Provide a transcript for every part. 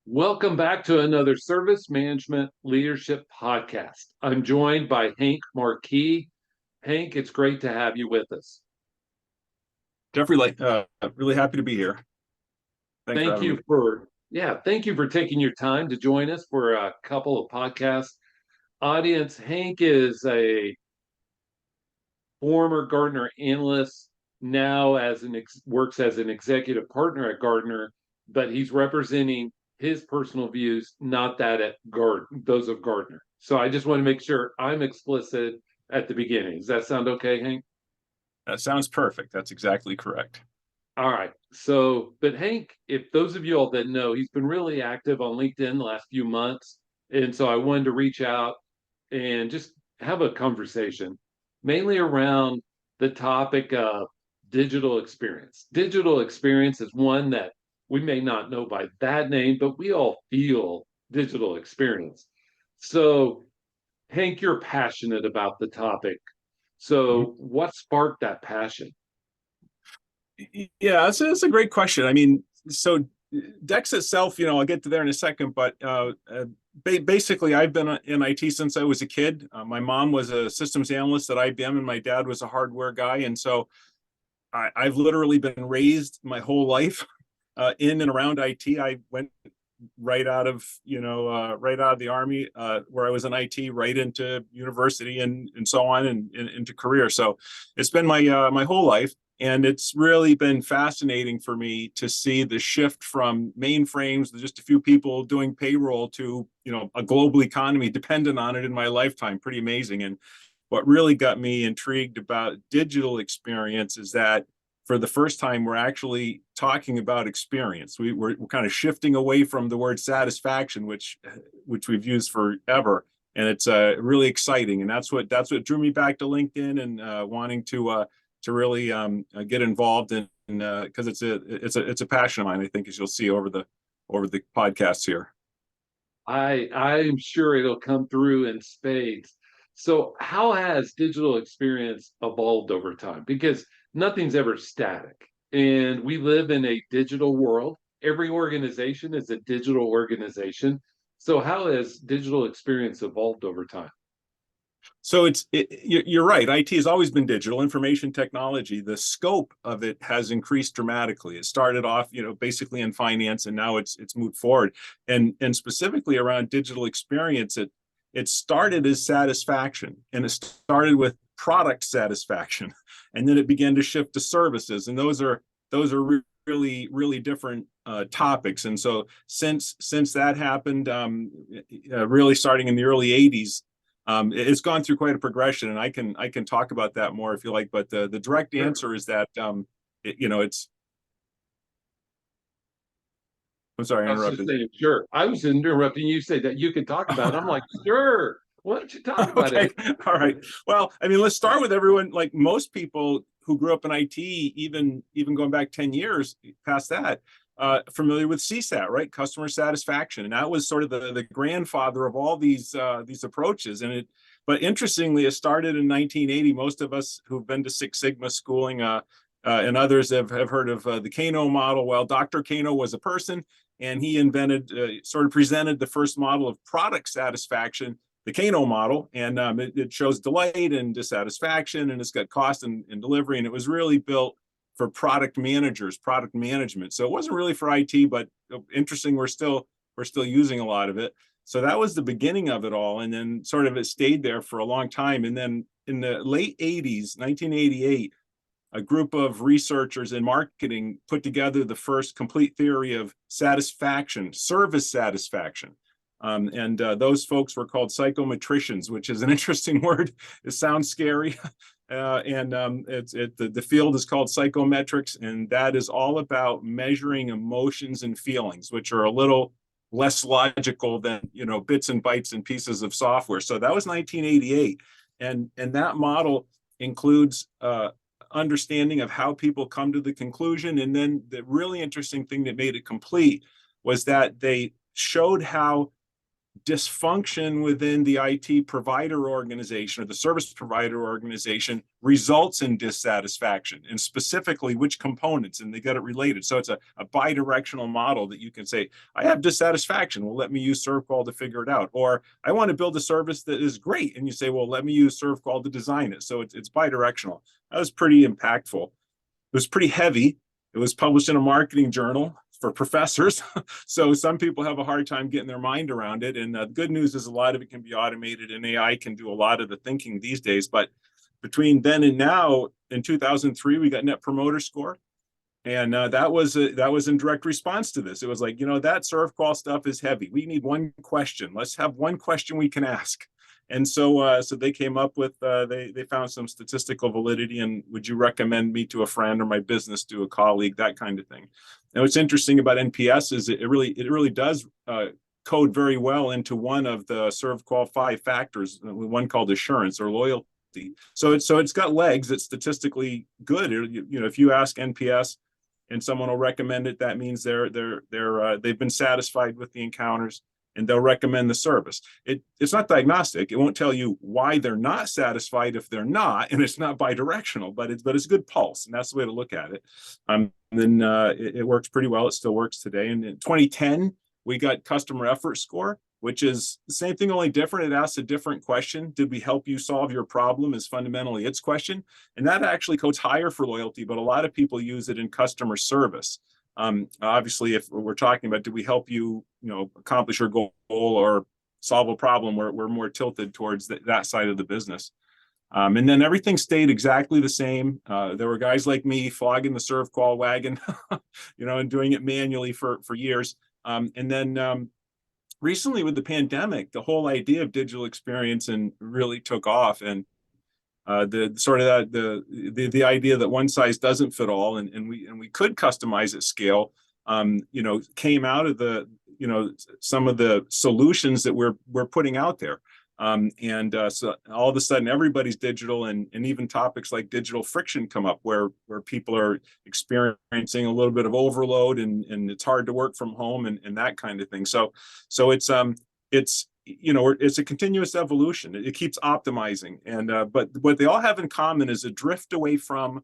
Welcome back to another Service Management Leadership Podcast. I'm joined by Hank Marquis. Hank, it's great to have you with us. Jeffrey, really happy to be here. Thanks for Thank having you me. thank you for taking your time to join us for a couple of podcasts. Audience, Hank is a former Gartner analyst, now works as an executive partner at Gartner, but he's representing his personal views, not that at those of Gartner. So I just want to make sure I'm explicit at the beginning. Does that sound okay, Hank? That sounds perfect. That's exactly correct. All right. But Hank, if those of you all that know, he's been really active on LinkedIn the last few months. And so I wanted to reach out and just have a conversation, mainly around the topic of digital experience. Digital experience is one that we may not know by that name, but we all feel digital experience. So, Hank, you're passionate about the topic. Mhm. So, what sparked that passion? Yeah, that's a great question. I mean, so Dex itself, I'll get to there in a second, but basically, I've been in IT since I was a kid. My mom was a systems analyst at IBM, and my dad was a hardware guy, and so I've literally been raised my whole life in and around IT. I went right out of the army, where I was in IT, right into university and so on, and into career. So it's been my whole life, and it's really been fascinating for me to see the shift from mainframes, just a few people doing payroll, to a global economy dependent on it in my lifetime. Pretty amazing. And what really got me intrigued about digital experience is that for the first time, we're actually talking about experience. We're kind of shifting away from the word satisfaction, which we've used forever, and it's really exciting. And that's what drew me back to LinkedIn and wanting to really get involved in, because it's a passion of mine. I think, as you'll see over the podcasts here. I'm sure it'll come through in spades. So, how has digital experience evolved over time? Because nothing's ever static, and we live in a digital world. Every organization is a digital organization. So, how has digital experience evolved over time? So you're right. IT has always been digital information technology. The scope of it has increased dramatically. It started off, basically in finance, and now it's moved forward. And specifically around digital experience, it started as satisfaction, and it started with product satisfaction, and then it began to shift to services, and those are really really different topics. And so since that happened, really starting in the early '80s, it's gone through quite a progression, and I can talk about that more if you like. But the direct Sure. answer is that it's. I'm sorry, I I was just interrupted. saying, sure. I was interrupting you, say that you could talk about it. I'm like, sure. Why don't you talk about Okay, it? all right. Well, I mean, let's start with everyone. Like most people who grew up in IT, even going back 10 years past that, familiar with CSAT, right? Customer satisfaction, and that was sort of the grandfather of all these approaches. But interestingly, it started in 1980. Most of us who've been to Six Sigma schooling, and others have heard of the Kano model. Well, Dr. Kano was a person, and he invented, sort of presented the first model of product satisfaction, the Kano model, and it shows delight and dissatisfaction, and it's got cost and delivery, and it was really built for product managers, product management. So it wasn't really for IT, but interesting, we're still using a lot of it. So that was the beginning of it all, and then sort of it stayed there for a long time. And then in the late '80s, 1988, a group of researchers in marketing put together the first complete theory of satisfaction, service satisfaction. And those folks were called psychometricians, which is an interesting word. It sounds scary. And the field is called psychometrics, and that is all about measuring emotions and feelings, which are a little less logical than bits and bytes and pieces of software. So that was 1988, and that model includes understanding of how people come to the conclusion. And then the really interesting thing that made it complete was that they showed how dysfunction within the IT provider organization or the service provider organization results in dissatisfaction, and specifically which components, and they get it related. So it's a bi-directional model that you can say, I have dissatisfaction. Well, let me use ServQual to figure it out. Or I want to build a service that is great. And you say, well, let me use ServQual to design it. So it's bi-directional. That was pretty impactful. It was pretty heavy. It was published in a marketing journal for professors. So some people have a hard time getting their mind around it. And the good news is a lot of it can be automated, and AI can do a lot of the thinking these days. But between then and now, in 2003, we got Net Promoter Score. And that was in direct response to this. It was like, that ServQual stuff is heavy. We need one question. Let's have one question we can ask. And so they came up with, they found some statistical validity, and would you recommend me to a friend or my business to a colleague, that kind of thing. Now, what's interesting about NPS is it really does code very well into one of the ServQual 5 factors, one called assurance or loyalty. So it's got legs. It's statistically good. If you ask NPS and someone will recommend it, that means they've been satisfied with the encounters, and they'll recommend the service. It's not diagnostic. It won't tell you why they're not satisfied if they're not, and it's not bi-directional, but it's a good pulse, and that's the way to look at it. And then it works pretty well. It still works today. And in 2010, we got customer effort score, which is the same thing, only different. It asks a different question. Did we help you solve your problem is fundamentally its question. And that actually codes higher for loyalty, but a lot of people use it in customer service. Obviously, if we're talking about, did we help you, accomplish your goal or solve a problem, we're more tilted towards that side of the business. And then everything stayed exactly the same. There were guys like me flogging the ServQual wagon, and doing it manually for years. And then recently with the pandemic, the whole idea of digital experience and really took off. And the idea that one size doesn't fit all, and we could customize at scale, came out of some of the solutions that we're putting out there. So all of a sudden everybody's digital, and even topics like digital friction come up where people are experiencing a little bit of overload, and it's hard to work from home, and that kind of thing. So it's a continuous evolution. It keeps optimizing. But what they all have in common is a drift away from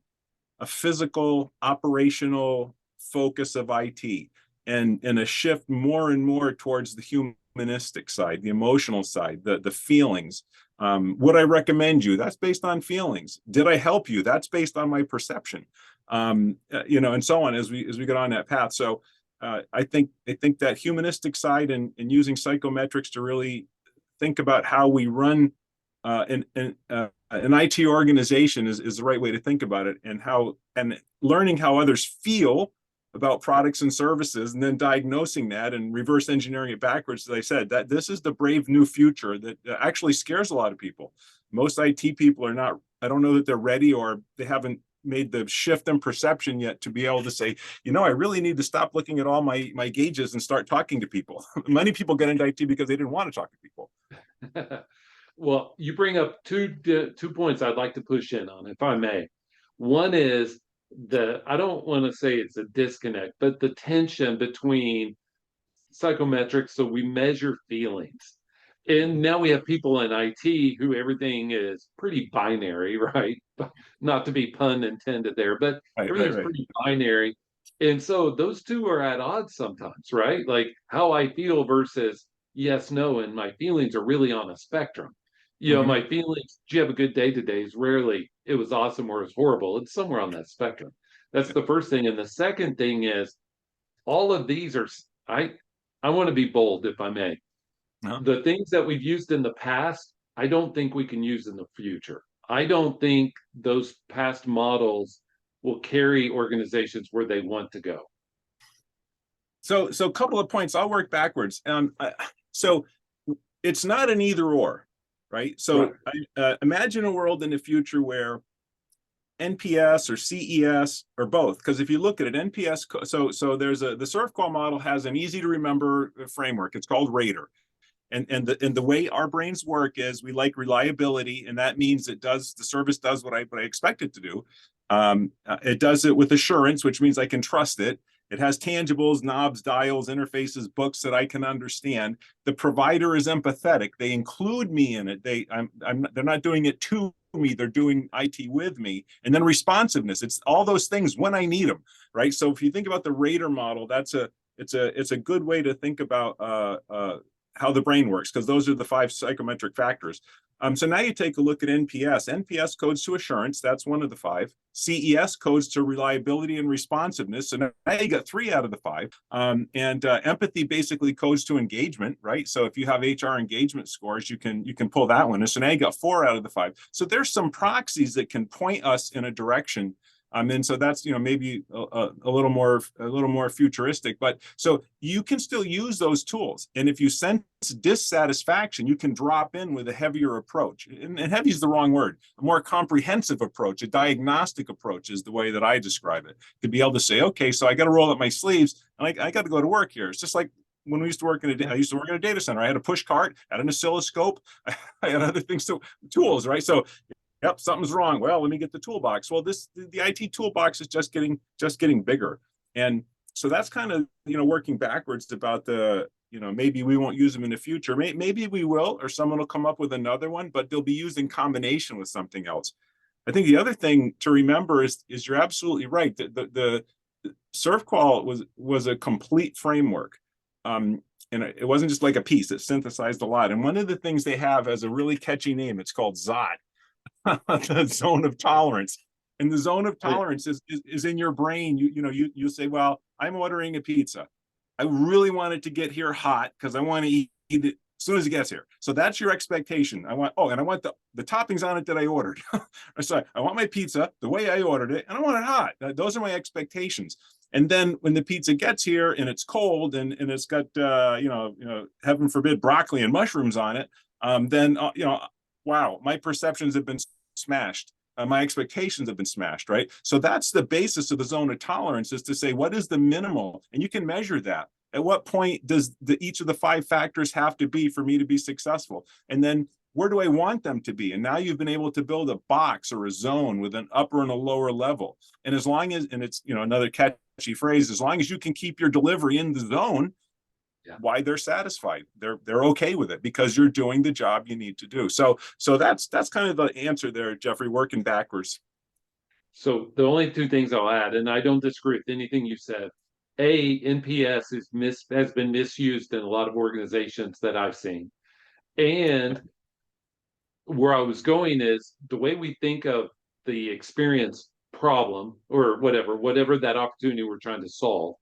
a physical operational focus of IT, and a shift more and more towards the humanistic side, the emotional side, the feelings. Would I recommend you? That's based on feelings. Did I help you? That's based on my perception. And so on as we get on that path. So I think that humanistic side and using psychometrics to really think about how we run an IT organization is the right way to think about it, and learning how others feel about products and services, and then diagnosing that and reverse engineering it backwards. As I said, that this is the brave new future that actually scares a lot of people. Most IT people are not, I don't know that they're ready, or they haven't made the shift in perception yet to be able to say, I really need to stop looking at all my gauges and start talking to people. Many people get into IT because they didn't want to talk to people. Well, you bring up two points I'd like to push in on, if I may. One is I don't want to say it's a disconnect, but the tension between psychometrics, so we measure feelings. And now we have people in IT who everything is pretty binary, right? Not to be pun intended there, but everything's pretty binary. And so those two are at odds sometimes, right? Like how I feel versus yes, no, and my feelings are really on a spectrum. My feelings, did you have a good day today, is rarely it was awesome or it was horrible. It's somewhere on that spectrum. That's the first thing. And the second thing is all of these are, I want to be bold, if I may. The things that we've used in the past, I don't think we can use in the future. I don't think those past models will carry organizations where they want to go. So a couple of points. I'll work backwards. So it's not an either or, right? So right. Imagine a world in the future where NPS or CES or both, because if you look at it, NPS, so there's the ServQual model has an easy to remember framework. It's called RADAR. And the way our brains work is we like reliability, and that means the service does what I expect it to do. It does it with assurance, which means I can trust it. It has tangibles, knobs, dials, interfaces, books that I can understand. The provider is empathetic. They include me in it. They're not doing it to me. They're doing IT with me. And then responsiveness. It's all those things when I need them, right? So if you think about the Rater model, it's a good way to think about how the brain works, because those are the 5 psychometric factors. So now you take a look at NPS. NPS codes to assurance. That's one of the 5. CES codes to reliability and responsiveness. So now you got 3 out of the 5. And empathy basically codes to engagement, right? So if you have HR engagement scores, you can pull that one. And so now you got 4 out of the 5. So there's some proxies that can point us in a direction. And so that's, maybe a little more futuristic, but so you can still use those tools. And if you sense dissatisfaction, you can drop in with a heavier approach. And heavy is the wrong word. A more comprehensive approach, a diagnostic approach is the way that I describe it. To be able to say, okay, so I got to roll up my sleeves and I got to go to work here. It's just like when we used to work I used to work in a data center. I had a push cart, I had an oscilloscope, I had other things, tools, right? So yep, something's wrong. Well, let me get the toolbox. Well, the IT toolbox is just getting bigger. And so that's kind of, working backwards about maybe we won't use them in the future. Maybe we will, or someone will come up with another one, but they'll be used in combination with something else. I think the other thing to remember is you're absolutely right. The ServQual was a complete framework. And it wasn't just like a piece. It synthesized a lot. And one of the things they have as a really catchy name, it's called ZOT. The zone of tolerance. And the zone of tolerance is in your brain. You say, well, I'm ordering a pizza. I really want it to get here hot because I want to eat it as soon as it gets here. So that's your expectation. I want the toppings on it that I ordered. So I want my pizza the way I ordered it, and I want it hot. Those are my expectations. And then when the pizza gets here and it's cold and it's got heaven forbid broccoli and mushrooms on it, then wow, my perceptions have been smashed. My expectations have been smashed, right? So that's the basis of the zone of tolerance, is to say, what is the minimal? And you can measure that. At what point does each of the 5 factors have to be for me to be successful? And then where do I want them to be? And now you've been able to build a box or a zone with an upper and a lower level. And as long as, and it's, another catchy phrase, as long as you can keep your delivery in the zone, why they're satisfied. They're okay with it because you're doing the job you need to do. So that's kind of the answer there, Jeffrey, working backwards. So the only 2 things I'll add, and I don't disagree with anything you said. NPS has been misused in a lot of organizations that I've seen. And where I was going is the way we think of the experience problem or whatever that opportunity we're trying to solve.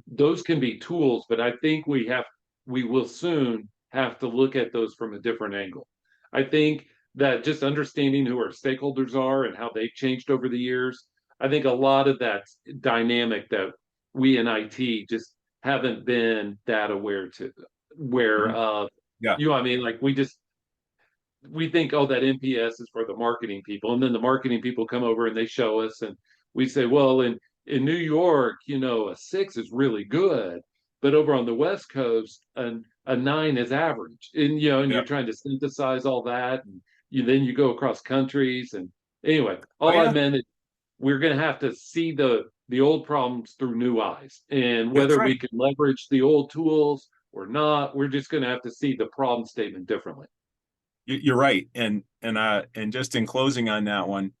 Those can be tools, but I think we will soon have to look at those from a different angle. I think that just understanding who our stakeholders are and how they've changed over the years, I think a lot of that dynamic that we in IT just haven't been that aware to, I mean, like we think, oh, that NPS is for the marketing people, and then the marketing people come over and they show us, and we say, well, in New York, a 6 is really good, but over on the West Coast, a 9 is average. And you're trying to synthesize all that, and then you go across countries. And anyway, I meant is we're going to have to see the old problems through new eyes, and whether we can leverage the old tools or not, we're just going to have to see the problem statement differently. You're right, and just in closing on that one,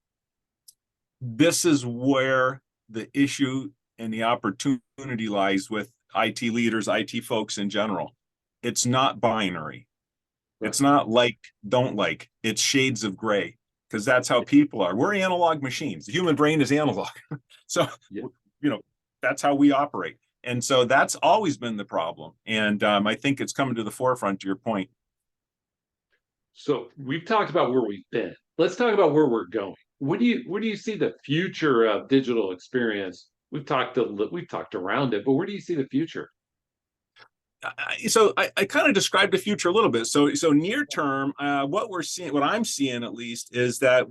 this is where the issue and the opportunity lies with IT leaders, IT folks in general. It's not binary. It's not like, don't like. It's shades of gray, because that's how people are. We're analog machines. The human brain is analog. So, that's how we operate. And so that's always been the problem. And I think it's coming to the forefront, to your point. So we've talked about where we've been. Let's talk about where we're going. Where do you see the future of digital experience? We've talked around it, but where do you see the future? So I kind of described the future a little bit. So near term, what I'm seeing at least, is that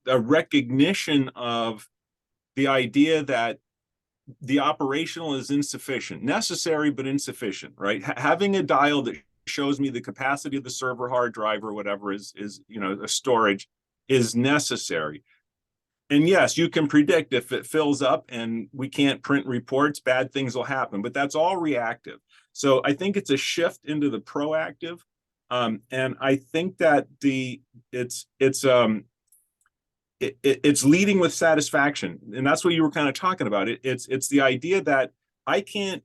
a recognition of the idea that the operational is insufficient, necessary but insufficient, right? Having a dial that shows me the capacity of the server hard drive or whatever is a storage is necessary. And yes, you can predict if it fills up and we can't print reports, bad things will happen, but that's all reactive. So I think it's a shift into the proactive. And I think that it's leading with satisfaction. And that's what you were kind of talking about. It's the idea that I can't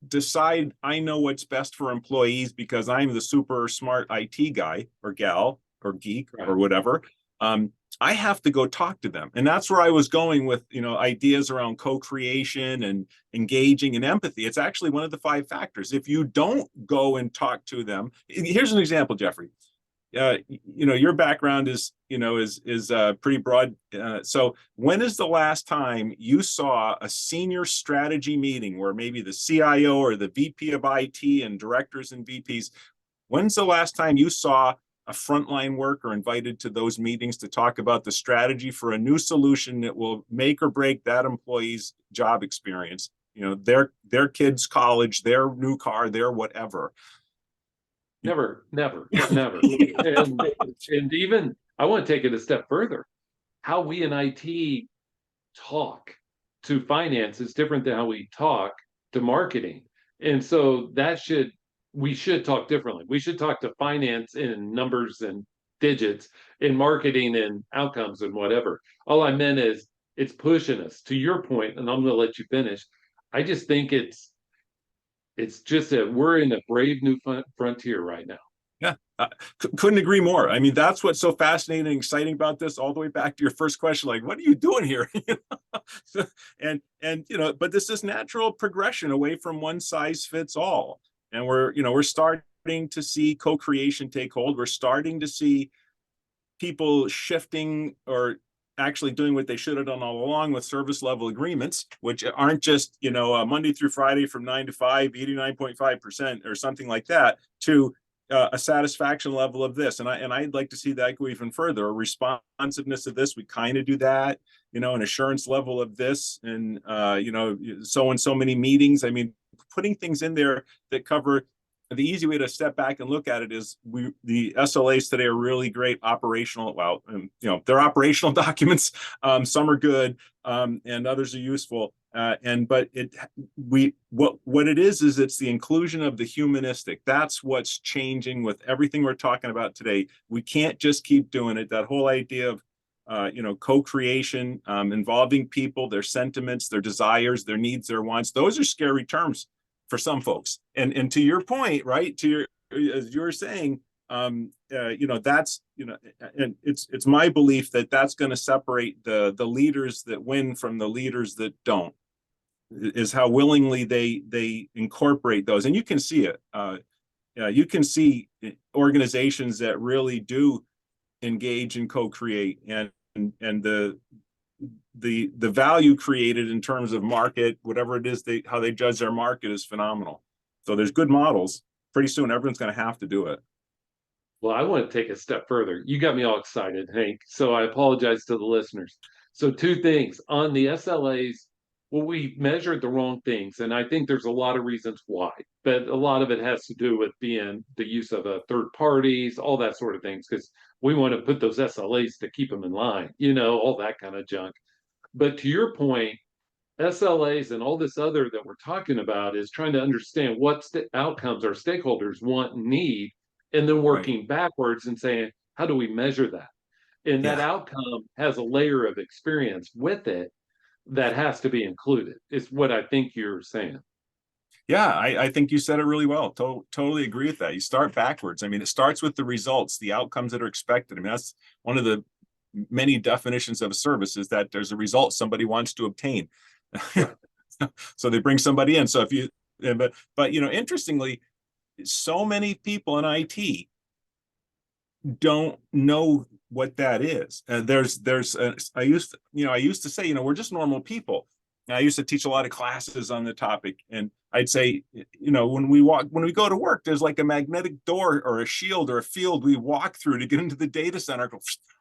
decide I know what's best for employees because I'm the super smart IT guy or gal or geek or whatever. I have to go talk to them. And that's where I was going with, ideas around co-creation and engaging and empathy. It's actually one of the 5 factors. If you don't go and talk to them, here's an example, Jeffrey. Your background is pretty broad. So when is the last time you saw a senior strategy meeting where maybe the CIO or the VP of IT and directors and VPs, when's the last time you saw a frontline worker invited to those meetings to talk about the strategy for a new solution that will make or break that employee's job experience, their kids' college, their new car, their whatever? Never. And even I want to take it a step further. How we in IT talk to finance is different than how we talk to marketing. And so we should talk differently. We should talk to finance in numbers and digits, in marketing and outcomes and whatever. All I meant is it's pushing us to your point, and I'm going to let you finish. I just think it's just that we're in a brave new frontier right now. Yeah, couldn't agree more. I mean, that's what's so fascinating and exciting about this, all the way back to your first question, like, what are you doing here? But this is natural progression away from one size fits all. And we're starting to see co-creation take hold. We're starting to see people shifting or actually doing what they should have done all along with service level agreements, which aren't just, Monday through Friday from 9 to 5, 89.5% or something like that, to a satisfaction level of this. And I'd like to see that go even further. A responsiveness of this, we kind of do that, an assurance level of this, and, so and so many meetings. I mean, putting things in there that cover. The easy way to step back and look at it is the SLAs today are really great operational. Well, they're operational documents. Some are good, and others are useful. What it is it's the inclusion of the humanistic. That's what's changing with everything we're talking about today. We can't just keep doing it. That whole idea of co-creation, involving people, their sentiments, their desires, their needs, their wants. Those are scary terms for some folks. And to your point, right, as you were saying, and it's my belief that that's going to separate the leaders that win from the leaders that don't, is how willingly they incorporate those. And you can see it. You can see organizations that really do engage and co-create, and the value created in terms of market, whatever it is, how they judge their market is phenomenal. So there's good models. Pretty soon, everyone's going to have to do it. Well, I want to take a step further. You got me all excited, Hank. So I apologize to the listeners. So 2 things on the SLAs. Well, we measured the wrong things, and I think there's a lot of reasons why. But a lot of it has to do with the use of third parties, all that sort of things, because we want to put those SLAs to keep them in line, all that kind of junk. But to your point, SLAs and all this other that we're talking about is trying to understand what outcomes our stakeholders want and need, and then working backwards and saying, how do we measure that? And that outcome has a layer of experience with it that has to be included, is what I think you're saying. Yeah, I think you said it really well. Totally agree with that. You start backwards. I mean, it starts with the results, the outcomes that are expected. I mean, that's one of the many definitions of a service, is that there's a result somebody wants to obtain. So they bring somebody in. So but interestingly, so many people in IT don't know what that is. I used to say, we're just normal people. And I used to teach a lot of classes on the topic, and I'd say, when we go to work, there's like a magnetic door or a shield or a field we walk through to get into the data center.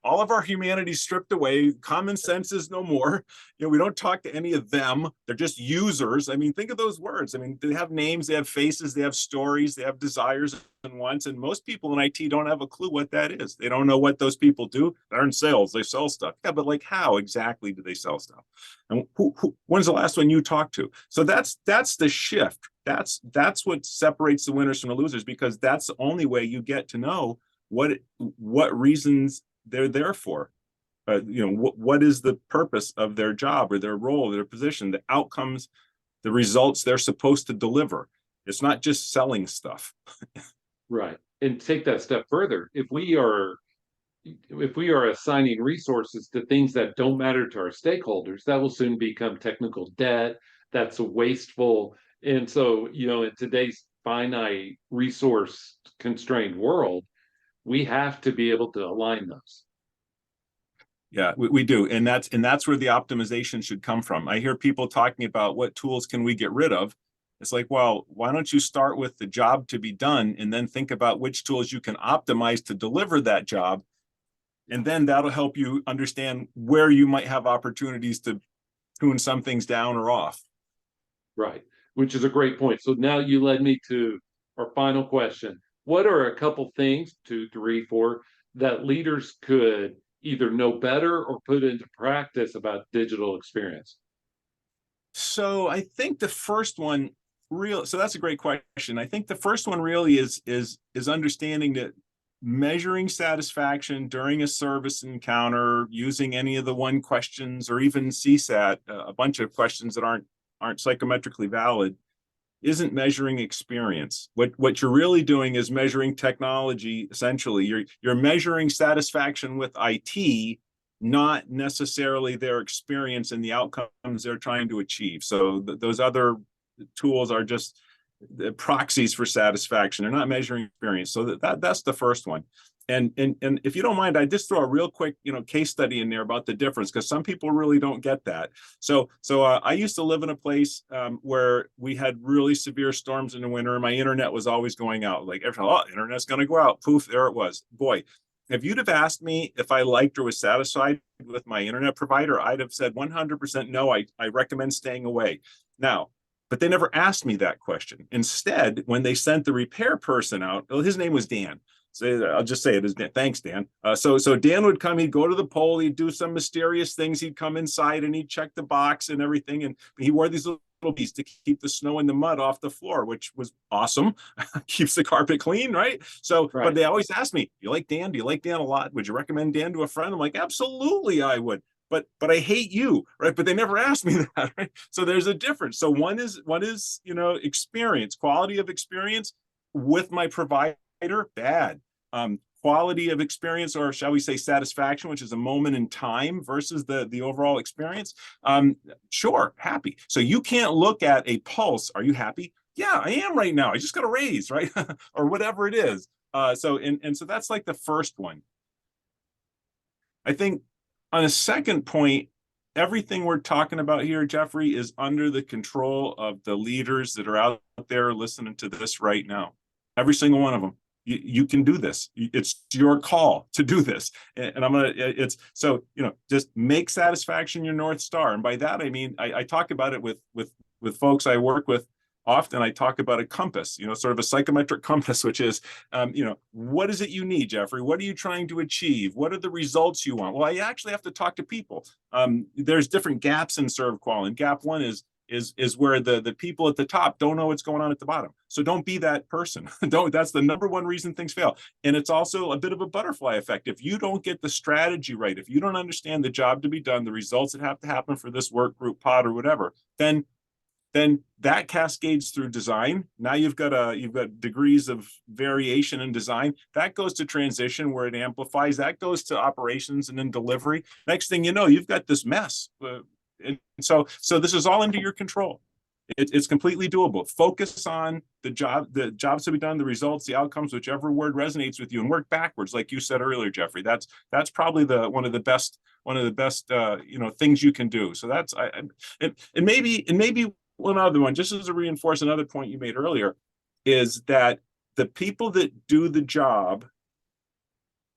All of our humanity stripped away. Common sense is no more. We don't talk to any of them. They're just users. I mean, think of those words. I mean, they have names, they have faces, they have stories, they have desires and wants. And most people in IT don't have a clue what that is. They don't know what those people do. They're in sales. They sell stuff. Yeah, but like, how exactly do they sell stuff? And when's the last one you talked to? So that's the shift. That's what separates the winners from the losers, because that's the only way you get to know what reasons they're there for. What is the purpose of their job or their role, their position, the outcomes, the results they're supposed to deliver. It's not just selling stuff. Right. And take that step further. If we are assigning resources to things that don't matter to our stakeholders, that will soon become technical debt. That's wasteful. And so, in today's finite resource constrained world, we have to be able to align those. Yeah, we do. And that's where the optimization should come from. I hear people talking about what tools can we get rid of. It's like, well, why don't you start with the job to be done and then think about which tools you can optimize to deliver that job. And then that'll help you understand where you might have opportunities to tune some things down or off. Right. Which is a great point. So now you led me to our final question. What are a couple things, 2, 3, 4, that leaders could either know better or put into practice about digital experience? So I think the first one so that's a great question. I think the first one really is understanding that measuring satisfaction during a service encounter using any of the 1 questions or even CSAT, a bunch of questions that aren't psychometrically valid, isn't measuring experience. What you're really doing is measuring technology. Essentially, you're measuring satisfaction with IT, not necessarily their experience and the outcomes they're trying to achieve. So those other tools are just the proxies for satisfaction. They're not measuring experience. So that's the first one. And if you don't mind, I just throw a real quick, case study in there about the difference, because some people really don't get that. So I used to live in a place where we had really severe storms in the winter, and my internet was always going out. Like, internet's going to go out. Poof, there it was. Boy, if you'd have asked me if I liked or was satisfied with my internet provider, I'd have said 100% no. I recommend staying away. Now, but they never asked me that question. Instead, when they sent the repair person out, well, his name was Dan. So I'll just say it is Dan. Thanks, Dan. So Dan would come, he'd go to the pole, he'd do some mysterious things, he'd come inside and he'd check the box and everything. And he wore these little beads to keep the snow and the mud off the floor, which was awesome. Keeps the carpet clean, right? So, right. But they always ask me, you like Dan? Do you like Dan a lot? Would you recommend Dan to a friend? I'm like, absolutely, I would. But I hate you, right? But they never asked me that, right? So there's a difference. So one is experience, quality of experience with my provider, bad. Quality of experience, or shall we say satisfaction, which is a moment in time versus the overall experience. Sure, happy. So you can't look at a pulse. Are you happy? Yeah, I am right now. I just got a raise, right? Or whatever it is. So that's like the first one. I think on a second point, everything we're talking about here, Jeffrey, is under the control of the leaders that are out there listening to this right now. Every single one of them. You can do this. It's your call to do this. And just make satisfaction your North Star. And by that, I mean, I talk about it with folks I work with. Often I talk about a compass, sort of a psychometric compass, which is, what is it you need, Jeffrey? What are you trying to achieve? What are the results you want? Well, I actually have to talk to people. There's different gaps in serve qual, and gap 1 is where the people at the top don't know what's going on at the bottom. So don't be that person. That's the number 1 reason things fail. And it's also a bit of a butterfly effect. If you don't get the strategy right, if you don't understand the job to be done, the results that have to happen for this work group, pod, or whatever, then that cascades through design. Now you've got degrees of variation in design. That goes to transition, where it amplifies. That goes to operations and then delivery. Next thing you know, you've got this mess. And so this is all under your control. It's completely doable. Focus on the jobs to be done, the results, the outcomes, whichever word resonates with you, and work backwards, like you said earlier, Jeffrey. That's probably one of the best things you can do. So that's maybe one other one, just as to reinforce another point you made earlier, is that the people that do the job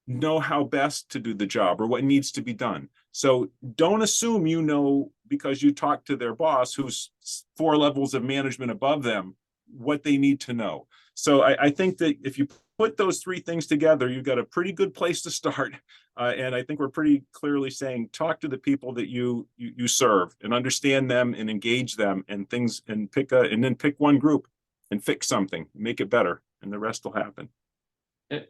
know how best to do the job or what needs to be done. So don't assume you know because you talk to their boss, who's 4 levels of management above them, what they need to know. So I think that if you put those 3 things together, you've got a pretty good place to start. And I think we're pretty clearly saying, talk to the people that you serve and understand them and engage them and things, and then pick one group and fix something, make it better, and the rest will happen.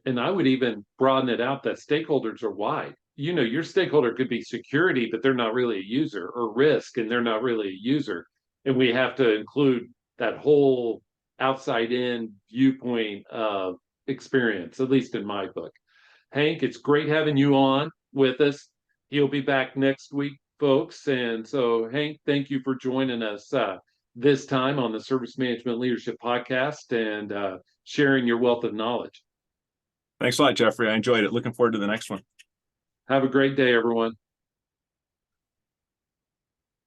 And I would even broaden it out that stakeholders are wide. You know, your stakeholder could be security, but they're not really a user, or risk, and they're not really a user. And we have to include that whole outside in viewpoint of experience, at least in my book. Hank, it's great having you on with us. He'll be back next week, folks. And so, Hank, thank you for joining us this time on the Service Management Leadership Podcast and sharing your wealth of knowledge. Thanks a lot, Jeffrey. I enjoyed it. Looking forward to the next one. Have a great day, everyone.